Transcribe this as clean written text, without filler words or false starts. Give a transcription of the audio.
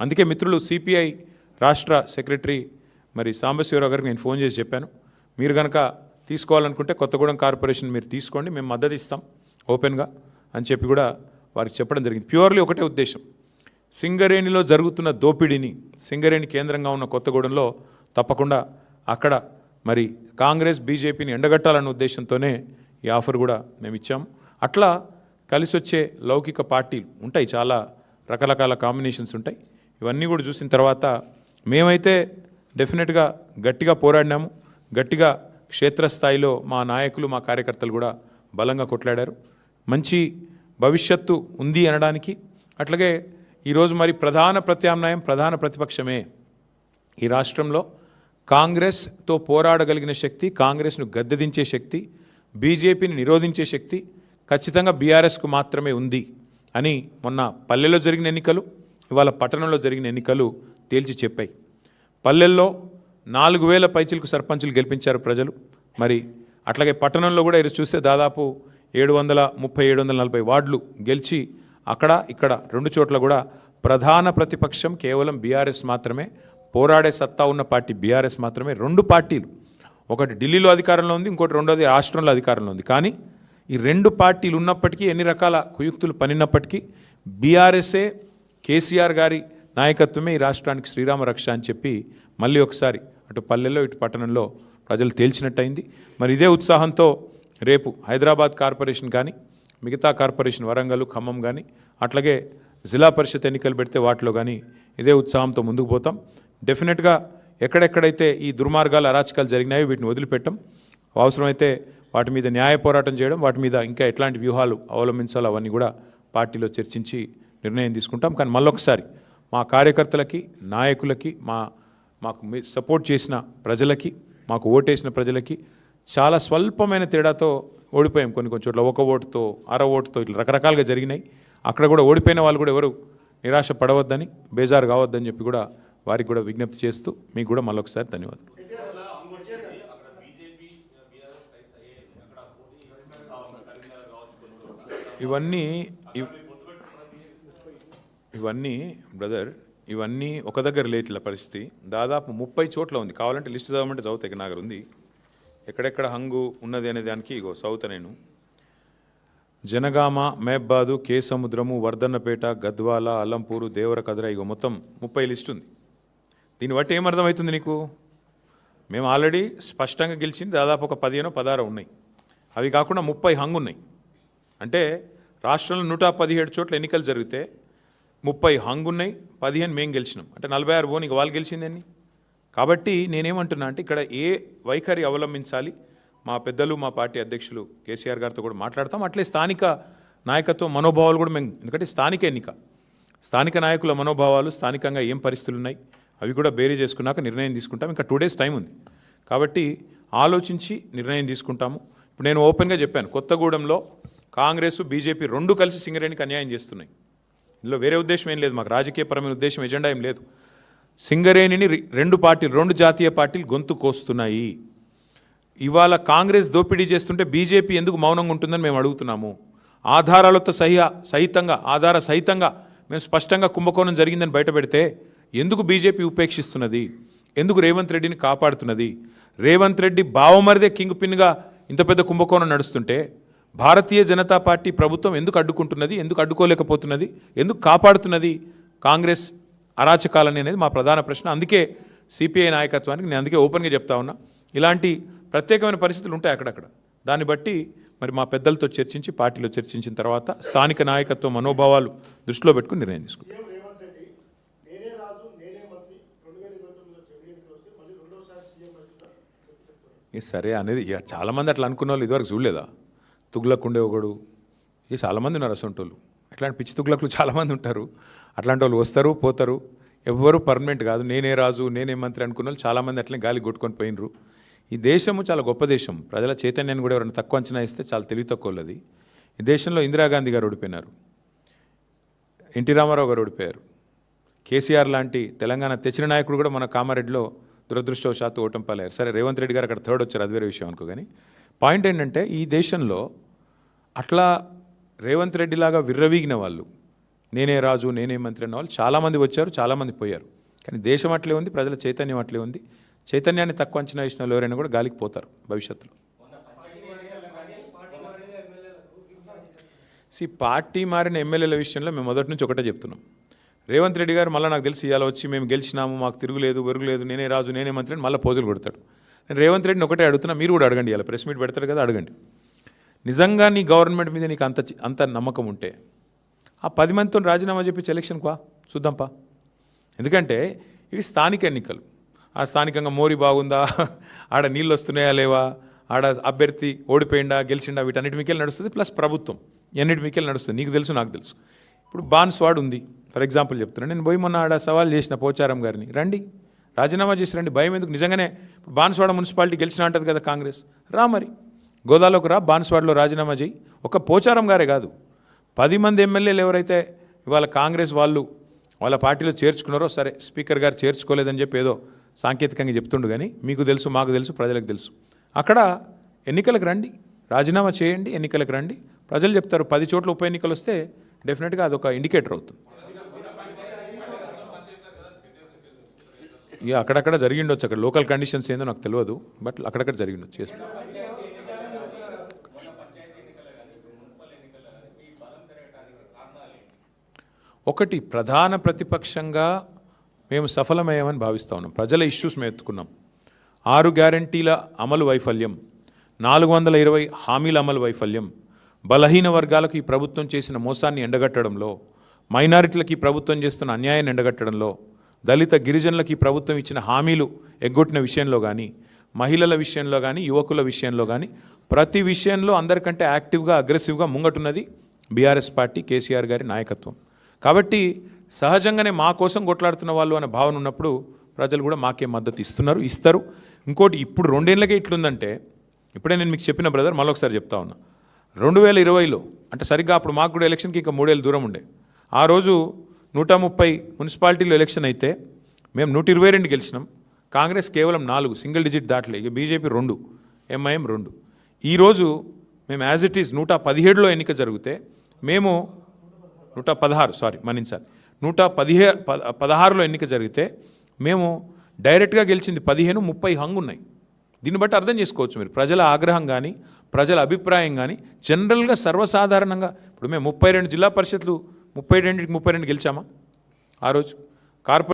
అందుకే మిత్రులు సిపిఐ రాష్ట్ర సెక్రటరీ మరి సాంబశివరావు గారికి నేను ఫోన్ చేసి చెప్పాను, మీరు కనుక తీసుకోవాలనుకుంటే కొత్తగూడెం కార్పొరేషన్ మీరు తీసుకోండి, మేము మద్దతు ఇస్తాం ఓపెన్గా అని చెప్పి కూడా వారికి చెప్పడం జరిగింది. ప్యూర్లీ ఒకటే ఉద్దేశం, సింగరేణిలో జరుగుతున్న దోపిడీని, సింగరేణి కేంద్రంగా ఉన్న కొత్తగూడెంలో తప్పకుండా అక్కడ మరి కాంగ్రెస్ బీజేపీని ఎండగట్టాలన్న ఉద్దేశంతోనే ఈ ఆఫర్ కూడా మేము ఇచ్చాము. అట్లా కలిసి వచ్చే లౌకిక పార్టీలు ఉంటాయి, చాలా రకరకాల కాంబినేషన్స్ ఉంటాయి. ఇవన్నీ కూడా చూసిన తర్వాత మేమైతే డెఫినెట్గా గట్టిగా పోరాడినాము, గట్టిగా క్షేత్రస్థాయిలో మా నాయకులు మా కార్యకర్తలు కూడా బలంగా కొట్లాడారు. మంచి భవిష్యత్తు ఉంది అనడానికి అట్లాగే ఈరోజు మరి ప్రధాన ప్రత్యామ్నాయం ప్రధాన ప్రతిపక్షమే. ఈ రాష్ట్రంలో కాంగ్రెస్తో పోరాడగలిగిన శక్తి, కాంగ్రెస్ను గద్దెదించే శక్తి, బీజేపీని నిరోధించే శక్తి ఖచ్చితంగా బీఆర్ఎస్కు మాత్రమే ఉంది అని మొన్న పల్లెల్లో జరిగిన ఎన్నికలు, ఇవాళ పట్టణంలో జరిగిన ఎన్నికలు తేల్చి చెప్పాయి. పల్లెల్లో 4000 పైచిలకు సర్పంచులు గెలిపించారు ప్రజలు. మరి అట్లాగే పట్టణంలో కూడా ఇది చూస్తే దాదాపు 730-740 వార్డులు గెలిచి అక్కడ ఇక్కడ 2 చోట్ల కూడా ప్రధాన ప్రతిపక్షం కేవలం బీఆర్ఎస్ మాత్రమే, పోరాడే సత్తా ఉన్న పార్టీ బీఆర్ఎస్ మాత్రమే. 2 పార్టీలు, ఒకటి ఢిల్లీలో అధికారంలో ఉంది, ఇంకోటి రెండోది రాష్ట్రంలో అధికారంలో ఉంది. కానీ ఈ 2 పార్టీలు ఉన్నప్పటికీ, ఎన్ని రకాల కుయుక్తులు పనినప్పటికీ బీఆర్ఎస్ఏ, కేసీఆర్ గారి నాయకత్వమే ఈ రాష్ట్రానికి శ్రీరామ రక్ష అని చెప్పి మళ్ళీ ఒకసారి అటు పల్లెల్లో ఇటు పట్టణంలో ప్రజలు తేల్చినట్టయింది. మరి ఇదే ఉత్సాహంతో రేపు హైదరాబాద్ కార్పొరేషన్ కానీ, మిగతా కార్పొరేషన్ వరంగల్, ఖమ్మం కానీ, అట్లాగే జిల్లా పరిషత్ ఎన్నికలు పెడితే వాటిలో కానీ ఇదే ఉత్సాహంతో ముందుకు పోతాం. డెఫినెట్గా ఎక్కడెక్కడైతే ఈ దుర్మార్గాలు, అరాచకాలు జరిగినాయో వీటిని వదిలిపెట్టం. అవసరమైతే వాటి మీద న్యాయ పోరాటం చేయడం, వాటి మీద ఇంకా ఎట్లాంటి వ్యూహాలు అవలంబించాలో అవన్నీ కూడా పార్టీలో చర్చించి నిర్ణయం తీసుకుంటాం. కానీ మళ్ళొకసారి మా కార్యకర్తలకి, నాయకులకి, మాకు సపోర్ట్ చేసిన ప్రజలకి, మాకు ఓటేసిన ప్రజలకి చాలా స్వల్పమైన తేడాతో ఓడిపోయాం. కొన్ని చోట్ల 1 ఓటుతో, అర ఓటుతో ఇట్లా రకరకాలుగా జరిగినాయి. అక్కడ కూడా ఓడిపోయిన వాళ్ళు కూడా ఎవరు నిరాశ పడవద్దని, బేజారు కావద్దని చెప్పి కూడా వారికి కూడా విజ్ఞప్తి చేస్తూ మీకు కూడా మళ్ళొకసారి ధన్యవాదాలు. ఇవన్నీ బ్రదర్, ఇవన్నీ ఒక దగ్గర లేట్ల పరిస్థితి దాదాపు 30 చోట్ల ఉంది. కావాలంటే లిస్ట్ చదవమంటే చదువుతా. నాగర్ ఉంది, ఎక్కడెక్కడ హంగు ఉన్నది అనే దానికి ఇగో చదువుతా నేను. జనగామ, మహబాదు, కే సముద్రము, వర్ధన్నపేట, గద్వాల, అల్లంపూరు, దేవరకద్ర, ఇగో మొత్తం 30 లిస్ట్ ఉంది. దీన్ని బట్టి ఏమర్థమవుతుంది నీకు? మేము ఆల్రెడీ స్పష్టంగా గెలిచింది దాదాపు ఒక 15-16 ఉన్నాయి. అవి కాకుండా 30 హంగు ఉన్నాయి. అంటే రాష్ట్రంలో 117 చోట్ల ఎన్నికలు జరిగితే 30 హంగు ఉన్నాయి, 15 మేము గెలిచినాం. అంటే 46 పోనీ వాళ్ళు గెలిచిందని. కాబట్టి నేనేమంటున్నా అంటే ఇక్కడ ఏ వైఖరి అవలంబించాలి, మా పెద్దలు, మా పార్టీ అధ్యక్షులు కేసీఆర్ గారితో కూడా మాట్లాడతాం. అట్లే స్థానిక నాయకత్వం మనోభావాలు కూడా మేము, ఎందుకంటే స్థానిక ఎన్నిక, స్థానిక నాయకుల మనోభావాలు, స్థానికంగా ఏం పరిస్థితులు ఉన్నాయి అవి కూడా బేరీ చేసుకున్నాక నిర్ణయం తీసుకుంటాం. ఇంకా 2 డేస్ టైం ఉంది కాబట్టి ఆలోచించి నిర్ణయం తీసుకుంటాము. ఇప్పుడు నేను ఓపెన్గా చెప్పాను, కొత్తగూడెంలో కాంగ్రెస్, బీజేపీ 2 కలిసి సింగరేణికి అన్యాయం చేస్తున్నాయి. ఇందులో వేరే ఉద్దేశం ఏం లేదు, మాకు రాజకీయపరమైన ఉద్దేశం, ఎజెండా ఏం లేదు. సింగరేణిని 2 పార్టీలు, 2 జాతీయ పార్టీలు గొంతు కోస్తున్నాయి. ఇవాళ కాంగ్రెస్ దోపిడీ చేస్తుంటే బీజేపీ ఎందుకు మౌనంగా ఉంటుందని మేము అడుగుతున్నాము. ఆధారాలతో ఆధార సహితంగా మేము స్పష్టంగా కుంభకోణం జరిగిందని బయటపెడితే ఎందుకు బీజేపీ ఉపేక్షిస్తున్నది? ఎందుకు రేవంత్ రెడ్డిని కాపాడుతున్నది? రేవంత్ రెడ్డి బావమరిదే కింగ్ పిన్గా ఇంత పెద్ద కుంభకోణం నడుస్తుంటే భారతీయ జనతా పార్టీ ప్రభుత్వం ఎందుకు అడ్డుకుంటున్నది? ఎందుకు అడ్డుకోలేకపోతున్నది? ఎందుకు కాపాడుతున్నది కాంగ్రెస్ అరాచకాలని అనేది మా ప్రధాన ప్రశ్న. అందుకే సిపిఐ నాయకత్వానికి నేను అందుకే ఓపెన్గా చెప్తా ఉన్నా, ఇలాంటి ప్రత్యేకమైన పరిస్థితులు ఉంటాయి అక్కడక్కడ. దాన్ని బట్టి మరి మా పెద్దలతో చర్చించి, పార్టీలో చర్చించిన తర్వాత స్థానిక నాయకత్వ మనోభావాలు దృష్టిలో పెట్టుకుని నిర్ణయం తీసుకుంటాం. సరే అనేది ఇక చాలామంది అట్లా అనుకున్న వాళ్ళు ఇదివరకు చూడలేదా? తుగ్లక్ ఉండే ఒకడు, ఇక చాలామంది ఉన్నారు అసంటోళ్ళు. అట్లాంటి పిచ్చి తుగ్లక్లు చాలామంది ఉంటారు. అట్లాంటి వాళ్ళు వస్తారు పోతారు, ఎవ్వరూ పర్మనెంట్ కాదు. నేనే రాజు, నేనే మంత్రి అనుకున్న వాళ్ళు చాలామంది అట్లనే గాలి కొట్టుకొని పోయినరు. ఈ దేశము చాలా గొప్ప దేశం. ప్రజల చైతన్యాన్ని కూడా ఎవరైనా తక్కువ అంచనా ఇస్తే చాలా తెలివి తక్కువది. ఈ దేశంలో ఇందిరాగాంధీ గారు ఓడిపోయినారు, ఎన్టీ రామారావు గారు ఓడిపోయారు, కేసీఆర్ లాంటి తెలంగాణ తెచ్చిన నాయకుడు కూడా మన కామారెడ్డిలో దురదృష్టవశాత్తు ఓటమి పాలయ్యారు. సరే రేవంత్ రెడ్డి గారు అక్కడ 3rd వచ్చారు, అది వేరే విషయం అనుకో. కానీ పాయింట్ ఏంటంటే ఈ దేశంలో అట్లా రేవంత్ రెడ్డి లాగా విర్రవీగిన వాళ్ళు, నేనే రాజు నేనే మంత్రి అన్న వాళ్ళు చాలామంది వచ్చారు, చాలామంది పోయారు. కానీ దేశం అట్లే ఉంది, ప్రజల చైతన్యం అట్లే ఉంది. చైతన్యాన్ని తక్కువ అంచనా వేసిన వాళ్ళు ఎవరైనా కూడా గాలికి పోతారు భవిష్యత్తులో. పార్టీ మారిన ఎమ్మెల్యేల విషయంలో మేము మొదటి నుంచి ఒకటే చెప్తున్నాం. రేవంత్ రెడ్డి గారు మళ్ళీ నాకు తెలిసి ఇవాళ వచ్చి మేము గెలిచినాము, మాకు తిరుగులేదు వెరుగులేదు, నేనే రాజు నేనే మంత్రి అని మళ్ళీ పోజులు కొడతాడు. నేను రేవంత్ రెడ్డిని ఒకటే అడుగుతున్నా, మీరు కూడా అడగండి. ఇలా ప్రెస్ మీట్ పెడతారు కదా, అడగండి. నిజంగా నీ గవర్నమెంట్ మీద నీకు అంత నమ్మకం ఉంటే ఆ 10 మందితో రాజీనామా చెప్పించి ఎలక్షన్కి వా, చూద్దాంపా. ఎందుకంటే ఇవి స్థానిక ఎన్నికలు. ఆ స్థానికంగా మోరీ బాగుందా, ఆడ నీళ్ళు వస్తున్నాయా లేవా, ఆడ అభ్యర్థి ఓడిపోయిందా గెలిచిండా, వీటన్నిటి మీకెళ్ళి నడుస్తుంది. ప్లస్ ప్రభుత్వం ఎన్నిటి మీకెళ్ళి నడుస్తుంది. నీకు తెలుసు, నాకు తెలుసు. ఇప్పుడు బాన్స్వాడ్ ఉంది ఫర్ ఎగ్జాంపుల్ చెప్తున్నాను. నేను పోయి మొన్న ఆడ సవాల్ చేసిన పోచారం గారిని, రండి రాజీనామా చేసి రండి, భయం ఎందుకు. నిజంగానే బాన్స్వాడ మున్సిపాలిటీ గెలిచినా అంటది కదా కాంగ్రెస్, రా మరి గోదాలోకి రా, బాన్స్వాడలో రాజీనామా చేయి. ఒక పోచారం గారే కాదు, 10 మంది ఎమ్మెల్యేలు ఎవరైతే ఇవాళ కాంగ్రెస్ వాళ్ళు వాళ్ళ పార్టీలో చేర్చుకున్నారో, సరే స్పీకర్ గారు చేర్చుకోలేదని చెప్పి ఏదో సాంకేతికంగా చెప్తుండు, కానీ మీకు తెలుసు, మాకు తెలుసు, ప్రజలకు తెలుసు. అక్కడ ఎన్నికలకు రండి, రాజీనామా చేయండి, ఎన్నికలకు రండి, ప్రజలు చెప్తారు. 10 చోట్ల ఉప ఎన్నికలు వస్తే డెఫినెట్గా అదొక ఇండికేటర్ అవుతుంది. ఇక అక్కడక్కడ జరిగిండొచ్చు, అక్కడ లోకల్ కండిషన్స్ ఏందో నాకు తెలియదు, బట్ అక్కడక్కడ జరిగిండొచ్చు. చేసి ఒకటి ప్రధాన ప్రతిపక్షంగా మేము సఫలమయ్యామని భావిస్తూ ఉన్నాం. ప్రజల ఇష్యూస్ మేము ఎత్తుకున్నాం. 6 గ్యారంటీల అమలు వైఫల్యం, 420 హామీల అమలు వైఫల్యం, బలహీన వర్గాలకు ఈ ప్రభుత్వం చేసిన మోసాన్ని ఎండగట్టడంలో, మైనారిటీలకు ఈ ప్రభుత్వం చేస్తున్న అన్యాయాన్ని ఎండగట్టడంలో, దళిత గిరిజనులకు ఈ ప్రభుత్వం ఇచ్చిన హామీలు ఎగ్గొట్టిన విషయంలో కానీ, మహిళల విషయంలో కానీ, యువకుల విషయంలో కానీ, ప్రతి విషయంలో అందరికంటే యాక్టివ్గా అగ్రెసివ్గా ముంగటున్నది బీఆర్ఎస్ పార్టీ, కేసీఆర్ గారి నాయకత్వం. కాబట్టి సహజంగానే మా కోసం కొట్లాడుతున్న వాళ్ళు అనే భావన ఉన్నప్పుడు ప్రజలు కూడా మాకే మద్దతు ఇస్తారు. ఇంకోటి, ఇప్పుడు 2 ఏళ్ళకే ఇట్లుందంటే, ఇప్పుడే నేను మీకు చెప్పిన బ్రదర్, మళ్ళొకసారి చెప్తా ఉన్నా. 2020లో అంటే సరిగ్గా అప్పుడు మాకు కూడా ఎలక్షన్కి ఇంకా 3 ఏళ్ళు దూరం ఉండే. ఆ రోజు 130 మున్సిపాలిటీలో ఎలక్షన్ అయితే మేము 122 గెలిచినాం. కాంగ్రెస్ కేవలం 4, సింగిల్ డిజిట్ దాటలే. ఇక బీజేపీ 2, ఎంఐఎం 2. ఈరోజు మేము యాజ్ ఇట్ ఈజ్ 117లో ఎన్నిక జరిగితే మేము 116లో ఎన్నిక జరిగితే మేము డైరెక్ట్గా గెలిచింది 15, 30 హంగు ఉన్నాయి. దీన్ని బట్టి అర్థం చేసుకోవచ్చు మీరు ప్రజల ఆగ్రహం కానీ, ప్రజల అభిప్రాయం కానీ. జనరల్గా సర్వసాధారణంగా ఇప్పుడు మేము 32 జిల్లా పరిషత్లు 32కి 32 గెలిచామా ఆ రోజు. కార్పొరేట్